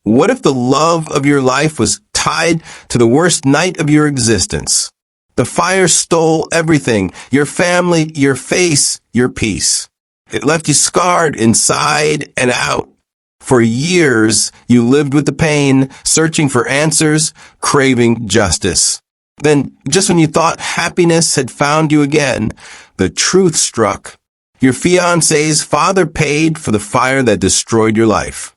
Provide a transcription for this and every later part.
What if the love of your life was tied to the worst night of your existence? The fire stole everything, your family, your face, your peace. It left you scarred inside and out. For years, you lived with the pain, searching for answers, craving justice. Then, just when you thought happiness had found you again, the truth struck. Your fiancé's father paid for the fire that destroyed your life.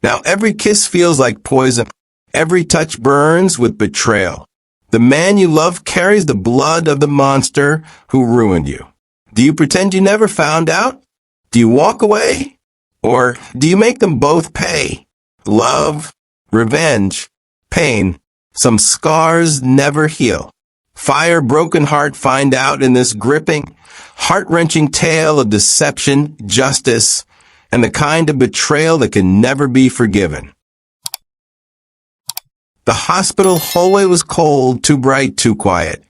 Now every kiss feels like poison. Every touch burns with betrayal. The man you love carries the blood of the monster who ruined you. Do you pretend you never found out? Do you walk away? Or do you make them both pay? Love, revenge, pain. Some scars never heal. Fire, broken heart find out in this gripping, heart-wrenching tale of deception, justice, and the kind of betrayal that can never be forgiven. The hospital hallway was cold, too bright, too quiet.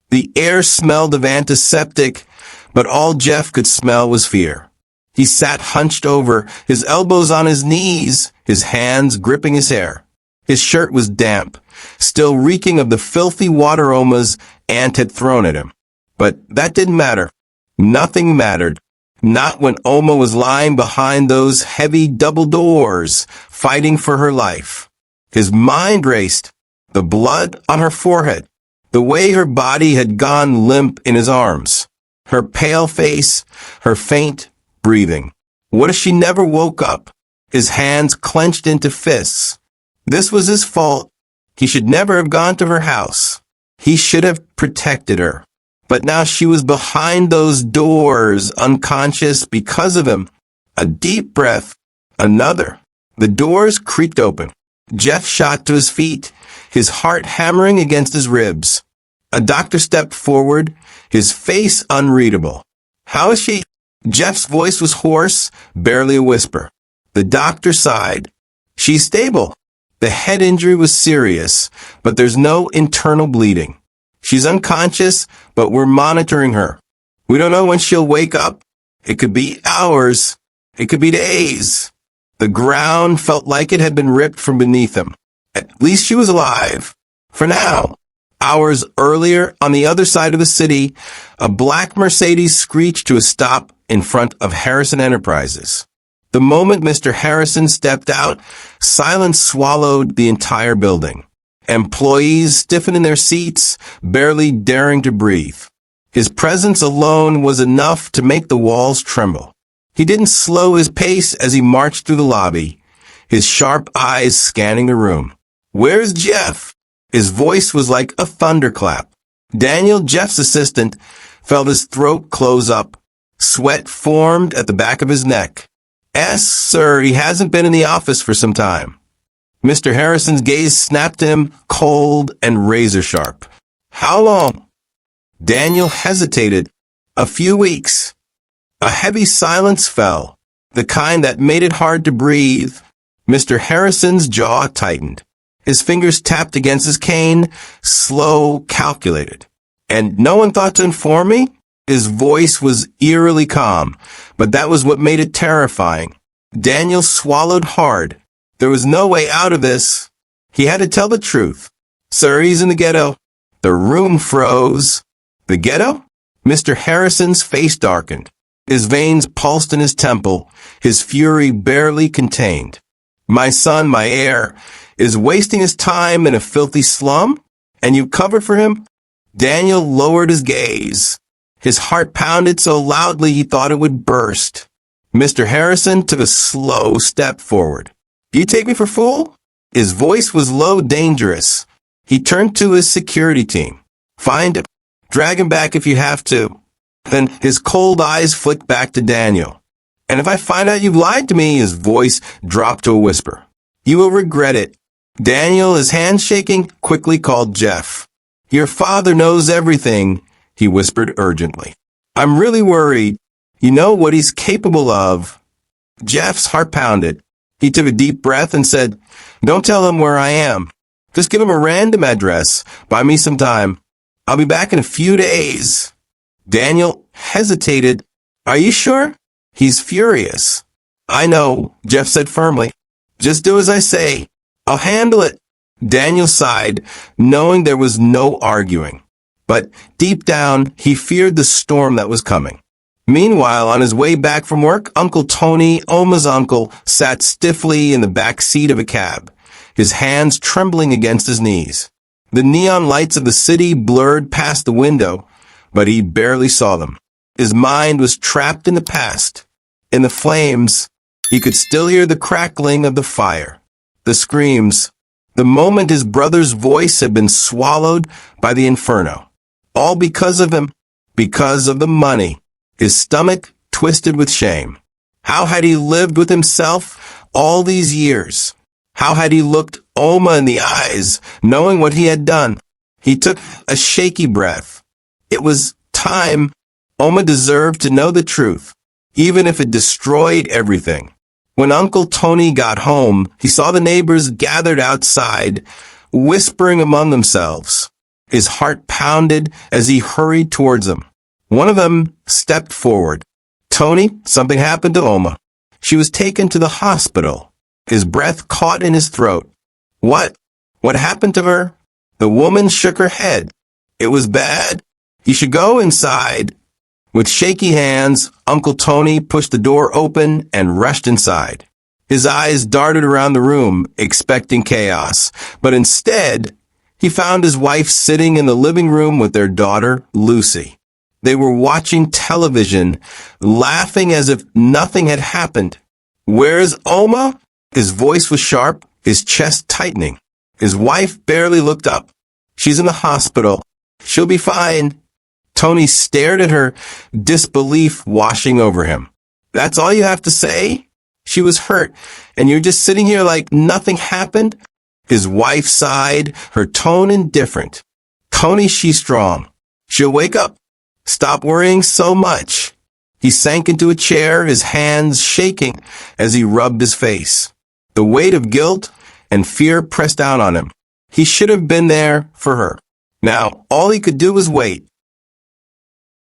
The air smelled of antiseptic, but all Jeff could smell was fear. He sat hunched over, his elbows on his knees, his hands gripping his hair. His shirt was damp, still reeking of the filthy water aromas Aunt had thrown at him. But that didn't matter. Nothing mattered. Not when Oma was lying behind those heavy double doors, fighting for her life. His mind raced, the blood on her forehead, the way her body had gone limp in his arms, her pale face, her faint breathing. What if she never woke up? His hands clenched into fists. This was his fault. He should never have gone to her house. He should have protected her. But now she was behind those doors, unconscious because of him. A deep breath. Another. The doors creaked open. Jeff shot to his feet, his heart hammering against his ribs. A doctor stepped forward, his face unreadable. How is she? Jeff's voice was hoarse, barely a whisper. The doctor sighed. She's stable. The head injury was serious, but there's no internal bleeding. She's unconscious, but we're monitoring her. We don't know when she'll wake up. It could be hours. It could be days. The ground felt like it had been ripped from beneath him. At least she was alive. For now. Hours earlier, on the other side of the city, a black Mercedes screeched to a stop in front of Harrison Enterprises. The moment Mr. Harrison stepped out, silence swallowed the entire building. Employees stiffened in their seats, barely daring to breathe. His presence alone was enough to make the walls tremble. He didn't slow his pace as he marched through the lobby, his sharp eyes scanning the room. Where's Jeff? His voice was like a thunderclap. Daniel, Jeff's assistant, felt his throat close up. Sweat formed at the back of his neck. Sir, he hasn't been in the office for some time. Mr. Harrison's gaze snapped at him, cold and razor-sharp. How long? Daniel hesitated. A few weeks. A heavy silence fell, the kind that made it hard to breathe. Mr. Harrison's jaw tightened. His fingers tapped against his cane, slow, calculated. And no one thought to inform me? His voice was eerily calm, but that was what made it terrifying. Daniel swallowed hard. There was no way out of this. He had to tell the truth. Sir, he's in the ghetto. The room froze. The ghetto? Mr. Harrison's face darkened. His veins pulsed in his temple, his fury barely contained. My son, my heir, is wasting his time in a filthy slum? And you cover for him? Daniel lowered his gaze. His heart pounded so loudly he thought it would burst. Mr. Harrison took a slow step forward. Do you take me for a fool? His voice was low, dangerous. He turned to his security team. Find him. Drag him back if you have to. Then his cold eyes flicked back to Daniel. And if I find out you've lied to me, his voice dropped to a whisper. You will regret it. Daniel, his hands shaking, quickly called Jeff. Your father knows everything, he whispered urgently. I'm really worried. You know what he's capable of. Jeff's heart pounded. He took a deep breath and said, Don't tell him where I am. Just give him a random address. Buy me some time. I'll be back in a few days. Daniel hesitated. Are you sure? He's furious. I know, Jeff said firmly. Just do as I say. I'll handle it. Daniel sighed, knowing there was no arguing. But deep down, he feared the storm that was coming. Meanwhile, on his way back from work, Uncle Tony, Oma's uncle, sat stiffly in the back seat of a cab, his hands trembling against his knees. The neon lights of the city blurred past the window, but he barely saw them. His mind was trapped in the past. In the flames, he could still hear the crackling of the fire, the screams, the moment his brother's voice had been swallowed by the inferno. All because of him, because of the money. His stomach twisted with shame. How had he lived with himself all these years? How had he looked Oma in the eyes, knowing what he had done? He took a shaky breath. It was time. Oma deserved to know the truth, even if it destroyed everything. When Uncle Tony got home, he saw the neighbors gathered outside, whispering among themselves. His heart pounded as he hurried towards them. One of them stepped forward. Tony, something happened to Oma. She was taken to the hospital. His breath caught in his throat. What? What happened to her? The woman shook her head. It was bad. You should go inside. With shaky hands, Uncle Tony pushed the door open and rushed inside. His eyes darted around the room, expecting chaos, but instead, he found his wife sitting in the living room with their daughter, Lucy. They were watching television, laughing as if nothing had happened. Where's Oma? His voice was sharp, his chest tightening. His wife barely looked up. She's in the hospital. She'll be fine. Tony stared at her, disbelief washing over him. That's all you have to say? She was hurt, and you're just sitting here like nothing happened? His wife sighed, her tone indifferent. Tony, she's strong. She'll wake up. Stop worrying so much. He sank into a chair, his hands shaking as he rubbed his face. The weight of guilt and fear pressed down on him. He should have been there for her. Now, all he could do was wait.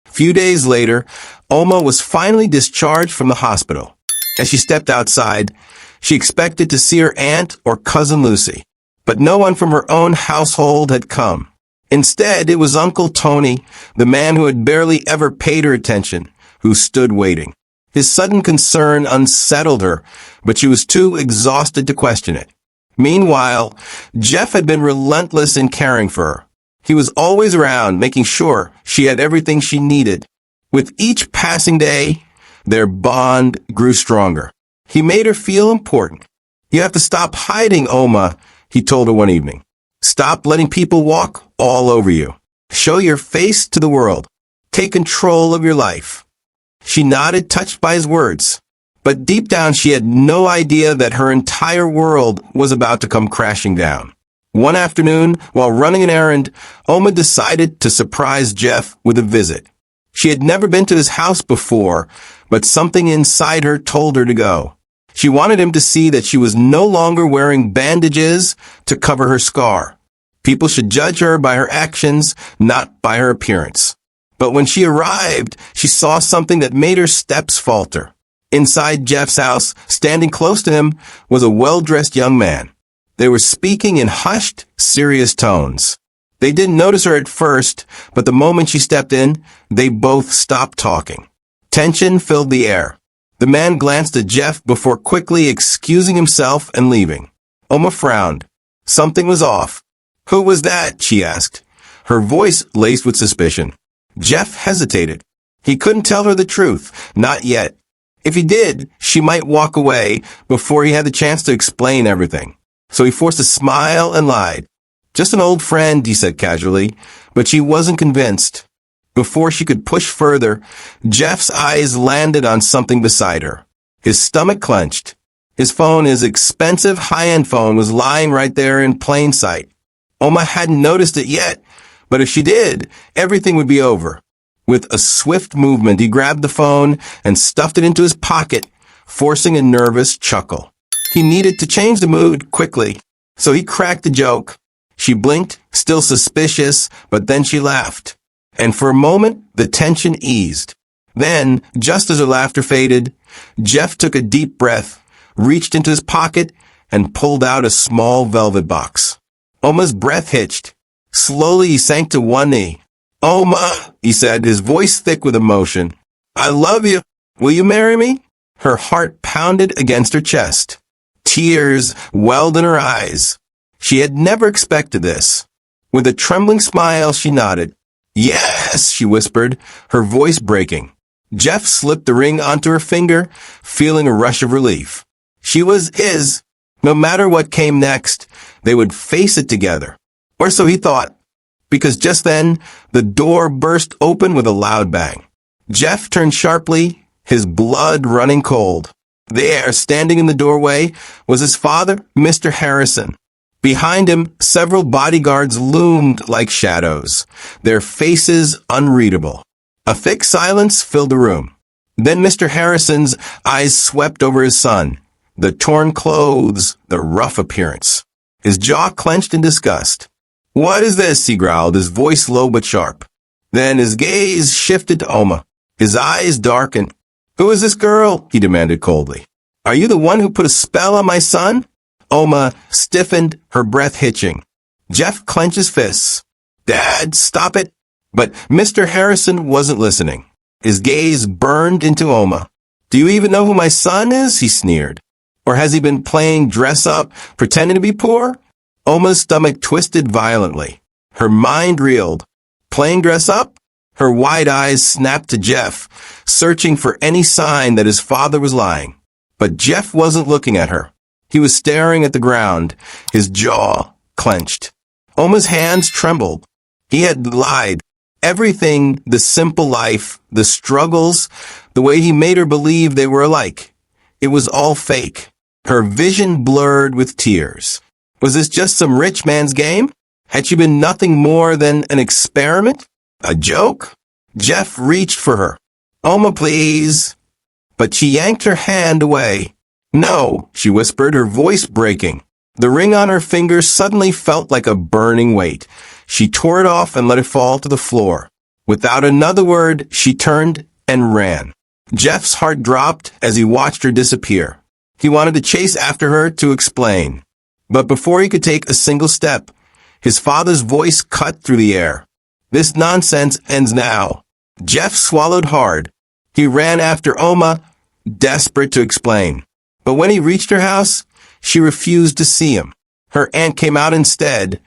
A few days later, Oma was finally discharged from the hospital. As she stepped outside, she expected to see her aunt or cousin Lucy, but no one from her own household had come. Instead, it was Uncle Tony, the man who had barely ever paid her attention, who stood waiting. His sudden concern unsettled her, but she was too exhausted to question it. Meanwhile, Jeff had been relentless in caring for her. He was always around, making sure she had everything she needed. With each passing day, their bond grew stronger. He made her feel important. You have to stop hiding, Oma, he told her one evening. Stop letting people walk all over you. Show your face to the world. Take control of your life. She nodded, touched by his words. But deep down, she had no idea that her entire world was about to come crashing down. One afternoon, while running an errand, Oma decided to surprise Jeff with a visit. She had never been to his house before, but something inside her told her to go. She wanted him to see that she was no longer wearing bandages to cover her scar. People should judge her by her actions, not by her appearance. But when she arrived, she saw something that made her steps falter. Inside Jeff's house, standing close to him, was a well-dressed young man. They were speaking in hushed, serious tones. They didn't notice her at first, but the moment she stepped in, they both stopped talking. Tension filled the air. The man glanced at Jeff before quickly excusing himself and leaving. Oma frowned. Something was off. Who was that? She asked, her voice laced with suspicion. Jeff hesitated. He couldn't tell her the truth, not yet. If he did, she might walk away before he had the chance to explain everything. So he forced a smile and lied. Just an old friend, he said casually, but she wasn't convinced. Before she could push further, Jeff's eyes landed on something beside her. His stomach clenched. His phone, his expensive high-end phone, was lying right there in plain sight. Oma hadn't noticed it yet, but if she did, everything would be over. With a swift movement, he grabbed the phone and stuffed it into his pocket, forcing a nervous chuckle. He needed to change the mood quickly, so he cracked a joke. She blinked, still suspicious, but then she laughed. And for a moment, the tension eased. Then, just as her laughter faded, Jeff took a deep breath, reached into his pocket, and pulled out a small velvet box. Oma's breath hitched. Slowly he sank to one knee. "Oma," he said, his voice thick with emotion. "I love you. Will you marry me?" Her heart pounded against her chest. Tears welled in her eyes. She had never expected this. With a trembling smile, she nodded. "Yes," she whispered, her voice breaking. Jeff slipped the ring onto her finger, feeling a rush of relief. She was his. No matter what came next, they would face it together. Or so he thought. Because just then, the door burst open with a loud bang. Jeff turned sharply, his blood running cold. There, standing in the doorway, was his father, Mr. Harrison. Behind him, several bodyguards loomed like shadows, their faces unreadable. A thick silence filled the room. Then Mr. Harrison's eyes swept over his son, the torn clothes, the rough appearance. His jaw clenched in disgust. "What is this?" he growled, his voice low but sharp. Then his gaze shifted to Oma. His eyes darkened. "Who is this girl?" he demanded coldly. "Are you the one who put a spell on my son?" Oma stiffened, her breath hitching. Jeff clenched his fists. "Dad, stop it." But Mr. Harrison wasn't listening. His gaze burned into Oma. "Do you even know who my son is?" he sneered. "Or has he been playing dress-up, pretending to be poor?" Oma's stomach twisted violently. Her mind reeled. Playing dress-up? Her wide eyes snapped to Jeff, searching for any sign that his father was lying. But Jeff wasn't looking at her. He was staring at the ground, his jaw clenched. Oma's hands trembled. He had lied. Everything, the simple life, the struggles, the way he made her believe they were alike. It was all fake. Her vision blurred with tears. Was this just some rich man's game? Had she been nothing more than an experiment? A joke? Jeff reached for her. "Oma, please." But she yanked her hand away. "No," she whispered, her voice breaking. The ring on her finger suddenly felt like a burning weight. She tore it off and let it fall to the floor. Without another word, she turned and ran. Jeff's heart dropped as he watched her disappear. He wanted to chase after her to explain. But before he could take a single step, his father's voice cut through the air. "This nonsense ends now." Jeff swallowed hard. He ran after Oma, desperate to explain. But when he reached her house, she refused to see him. Her aunt came out instead,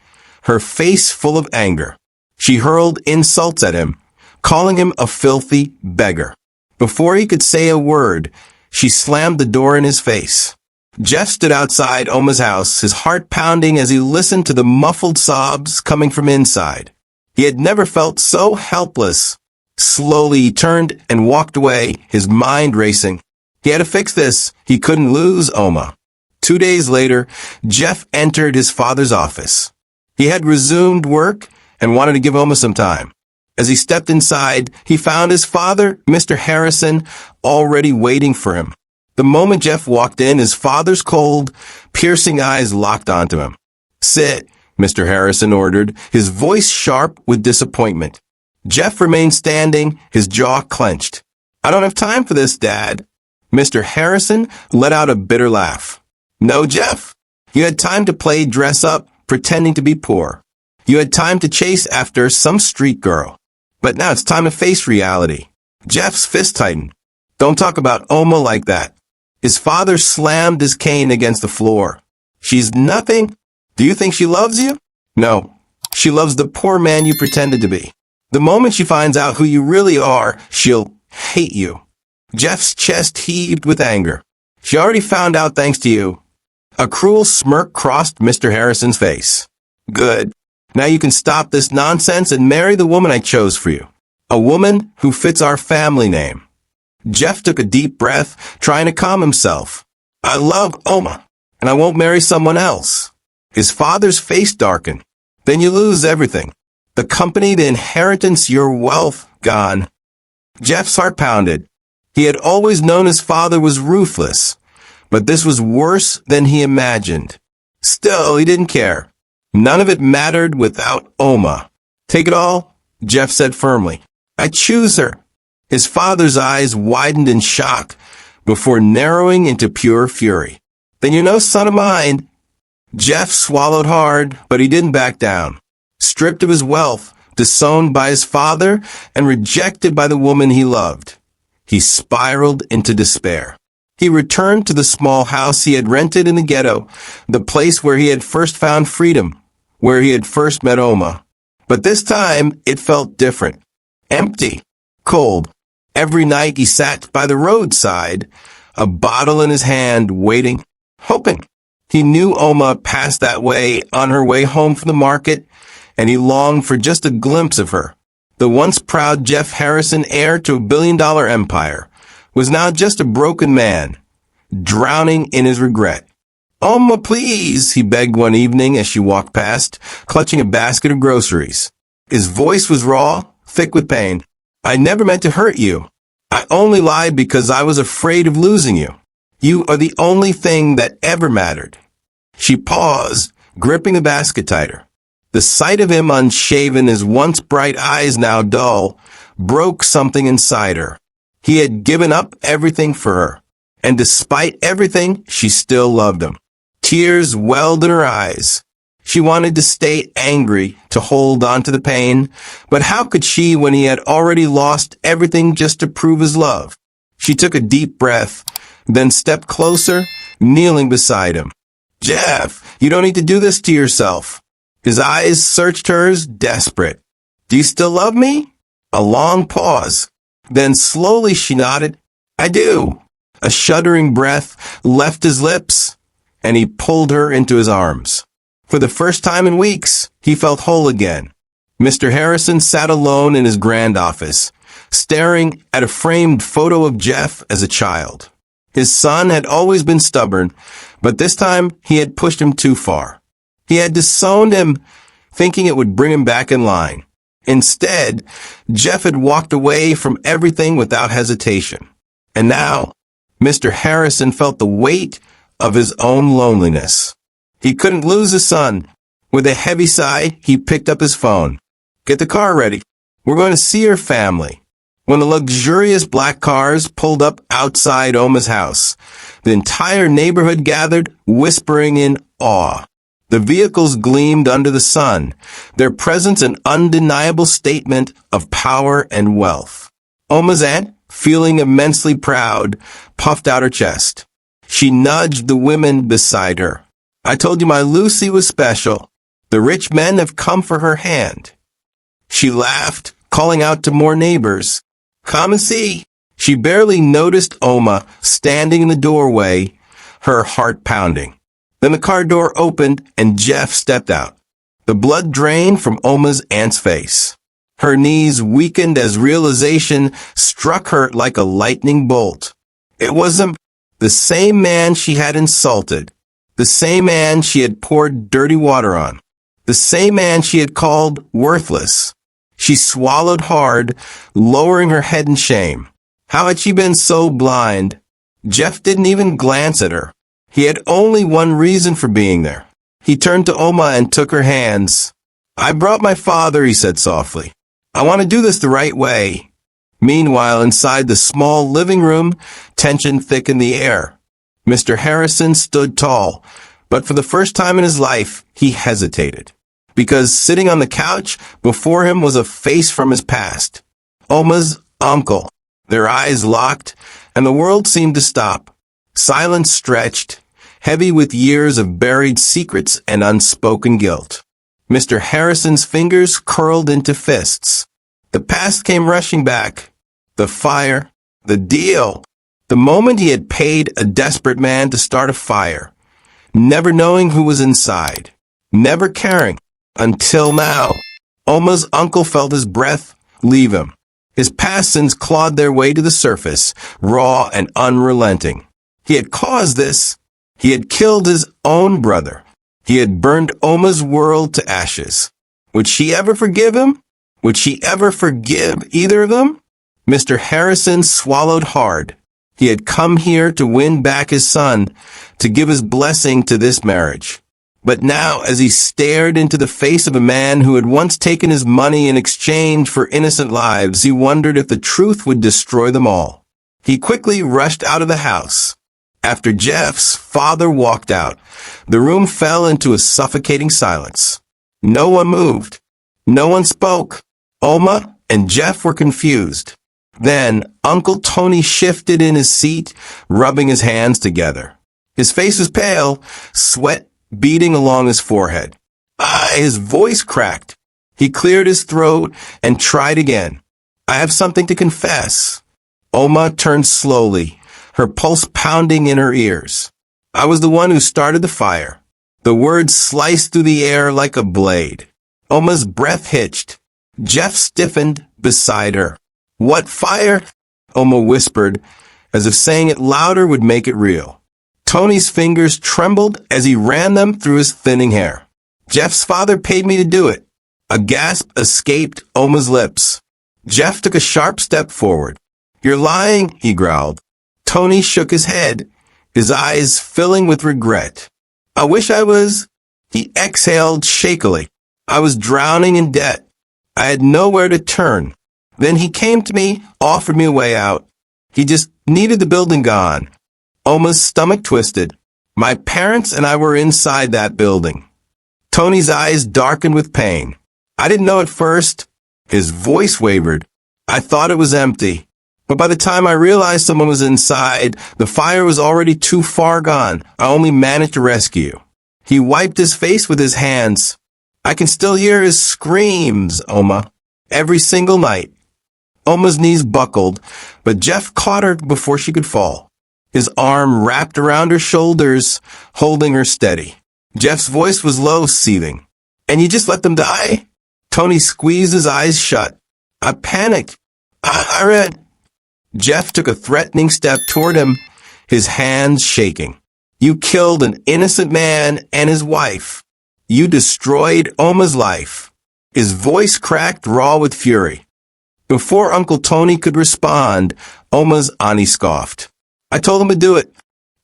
her face full of anger. She hurled insults at him, calling him a filthy beggar. Before he could say a word, she slammed the door in his face. Jeff stood outside Oma's house, his heart pounding as he listened to the muffled sobs coming from inside. He had never felt so helpless. Slowly he turned and walked away, his mind racing. He had to fix this. He couldn't lose Oma. 2 days later, Jeff entered his father's office. He had resumed work and wanted to give Oma some time. As he stepped inside, he found his father, Mr. Harrison, already waiting for him. The moment Jeff walked in, his father's cold, piercing eyes locked onto him. "Sit," Mr. Harrison ordered, his voice sharp with disappointment. Jeff remained standing, his jaw clenched. "I don't have time for this, Dad." Mr. Harrison let out a bitter laugh. "No, Jeff. You had time to play dress-up, pretending to be poor. You had time to chase after some street girl. But now it's time to face reality." Jeff's fist tightened. "Don't talk about Oma like that." His father slammed his cane against the floor. "She's nothing. Do you think she loves you? No. She loves the poor man you pretended to be. The moment she finds out who you really are, she'll hate you." Jeff's chest heaved with anger. "She already found out thanks to you." A cruel smirk crossed Mr. Harrison's face. "Good. Now you can stop this nonsense and marry the woman I chose for you. A woman who fits our family name." Jeff took a deep breath, trying to calm himself. "I love Oma, and I won't marry someone else." His father's face darkened. "Then you lose everything. The company, the inheritance, your wealth, gone." Jeff's heart pounded. He had always known his father was ruthless, but this was worse than he imagined. Still, he didn't care. None of it mattered without Oma. "Take it all," Jeff said firmly. "I choose her." His father's eyes widened in shock before narrowing into pure fury. Then you're no son of mine. Jeff swallowed hard, but he didn't back down. Stripped of his wealth, disowned by his father, and rejected by the woman he loved, he spiraled into despair. He returned to the small house he had rented in the ghetto, the place where he had first found freedom, where he had first met Oma. But this time, it felt different. Empty. Cold. Every night he sat by the roadside, a bottle in his hand, waiting, hoping. He knew Oma passed that way on her way home from the market, and he longed for just a glimpse of her. The once proud Jeff Harrison, heir to a billion-dollar empire, was now just a broken man, drowning in his regret. "Oma, please," he begged one evening as she walked past, clutching a basket of groceries. His voice was raw, thick with pain. "I never meant to hurt you. I only lied because I was afraid of losing you. You are the only thing that ever mattered." She paused, gripping the basket tighter. The sight of him unshaven, his once bright eyes now dull, broke something inside her. He had given up everything for her, and despite everything, she still loved him. Tears welled in her eyes. She wanted to stay angry, to hold on to the pain, but how could she when he had already lost everything just to prove his love? She took a deep breath, then stepped closer, kneeling beside him. "Jeff, you don't need to do this to yourself." His eyes searched hers, desperate. "Do you still love me?" A long pause. Then slowly she nodded. "I do." A shuddering breath left his lips, and he pulled her into his arms. For the first time in weeks, he felt whole again. Mr. Harrison sat alone in his grand office, staring at a framed photo of Jeff as a child. His son had always been stubborn, but this time he had pushed him too far. He had disowned him, thinking it would bring him back in line. Instead, Jeff had walked away from everything without hesitation. And now, Mr. Harrison felt the weight of his own loneliness. He couldn't lose his son. With a heavy sigh, he picked up his phone. "Get the car ready. We're going to see your family." When the luxurious black cars pulled up outside Oma's house, the entire neighborhood gathered, whispering in awe. The vehicles gleamed under the sun, their presence an undeniable statement of power and wealth. Oma's aunt, feeling immensely proud, puffed out her chest. She nudged the women beside her. "I told you my Lucy was special. The rich men have come for her hand." She laughed, calling out to more neighbors. "Come and see." She barely noticed Oma standing in the doorway, her heart pounding. Then the car door opened and Jeff stepped out. The blood drained from Oma's aunt's face. Her knees weakened as realization struck her like a lightning bolt. It was the same man she had insulted, the same man she had poured dirty water on, the same man she had called worthless. She swallowed hard, lowering her head in shame. How had she been so blind? Jeff didn't even glance at her. He had only one reason for being there. He turned to Oma and took her hands. "I brought my father," he said softly. "I want to do this the right way." Meanwhile, inside the small living room, tension thickened the air. Mr. Harrison stood tall, but for the first time in his life, he hesitated. Because sitting on the couch before him was a face from his past. Oma's uncle. Their eyes locked, and the world seemed to stop. Silence stretched, heavy with years of buried secrets and unspoken guilt. Mr. Harrison's fingers curled into fists. The past came rushing back. The fire, the deal, the moment he had paid a desperate man to start a fire, never knowing who was inside, never caring, until now. Oma's uncle felt his breath leave him. His past sins clawed their way to the surface, raw and unrelenting. He had caused this. He had killed his own brother. He had burned Oma's world to ashes. Would she ever forgive him? Would she ever forgive either of them? Mr. Harrison swallowed hard. He had come here to win back his son, to give his blessing to this marriage. But now, as he stared into the face of a man who had once taken his money in exchange for innocent lives, he wondered if the truth would destroy them all. He quickly rushed out of the house. After Jeff's father walked out, the room fell into a suffocating silence. No one moved. No one spoke. Oma and Jeff were confused. Then Uncle Tony shifted in his seat, rubbing his hands together. His face was pale, sweat beading along his forehead. His voice cracked. He cleared his throat and tried again. I have something to confess. Oma turned slowly, her pulse pounding in her ears. I was the one who started the fire. The words sliced through the air like a blade. Oma's breath hitched. Jeff stiffened beside her. What fire? Oma whispered, as if saying it louder would make it real. Tony's fingers trembled as he ran them through his thinning hair. Jeff's father paid me to do it. A gasp escaped Oma's lips. Jeff took a sharp step forward. You're lying, he growled. Tony shook his head, his eyes filling with regret. I wish I was... He exhaled shakily. I was drowning in debt. I had nowhere to turn. Then he came to me, offered me a way out. He just needed the building gone. Oma's stomach twisted. My parents and I were inside that building. Tony's eyes darkened with pain. I didn't know at first. His voice wavered. I thought it was empty. But by the time I realized someone was inside, the fire was already too far gone. I only managed to rescue you. He wiped his face with his hands. I can still hear his screams, Oma, every single night. Oma's knees buckled, but Jeff caught her before she could fall. His arm wrapped around her shoulders, holding her steady. Jeff's voice was low, seething. And you just let them die? Tony squeezed his eyes shut. I panicked. I read. Jeff took a threatening step toward him, his hands shaking. You killed an innocent man and his wife. You destroyed Oma's life. His voice cracked raw with fury. Before Uncle Tony could respond, Oma's auntie scoffed. I told him to do it.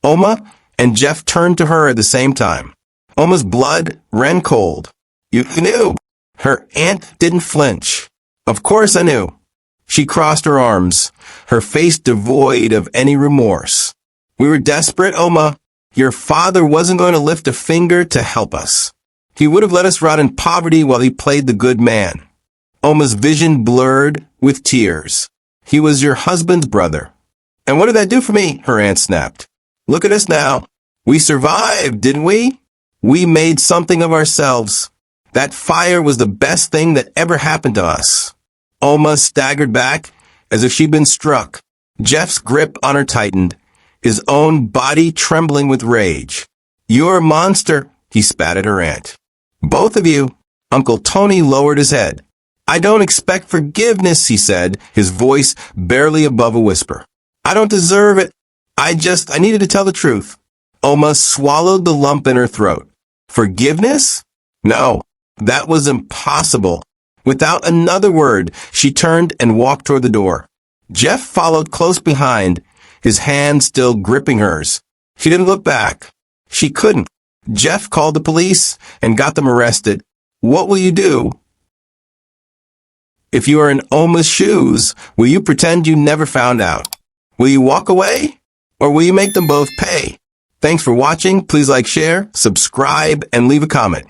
Oma and Jeff turned to her at the same time. Oma's blood ran cold. You knew. Her aunt didn't flinch. Of course I knew. She crossed her arms, her face devoid of any remorse. We were desperate, Oma. Your father wasn't going to lift a finger to help us. He would have let us rot in poverty while he played the good man. Oma's vision blurred with tears. He was your husband's brother. And what did that do for me? Her aunt snapped. Look at us now. We survived, didn't we? We made something of ourselves. That fire was the best thing that ever happened to us. Oma staggered back as if she'd been struck. Jeff's grip on her tightened, his own body trembling with rage. You're a monster, he spat at her aunt. Both of you. Uncle Tony lowered his head. I don't expect forgiveness, he said, his voice barely above a whisper. I don't deserve it. I needed to tell the truth. Oma swallowed the lump in her throat. Forgiveness? No, that was impossible. Without another word, she turned and walked toward the door. Jeff followed close behind, his hand still gripping hers. She didn't look back. She couldn't. Jeff called the police and got them arrested. What will you do? If you are in Oma's shoes, will you pretend you never found out? Will you walk away? Or will you make them both pay? Thanks for watching. Please like, share, subscribe, and leave a comment.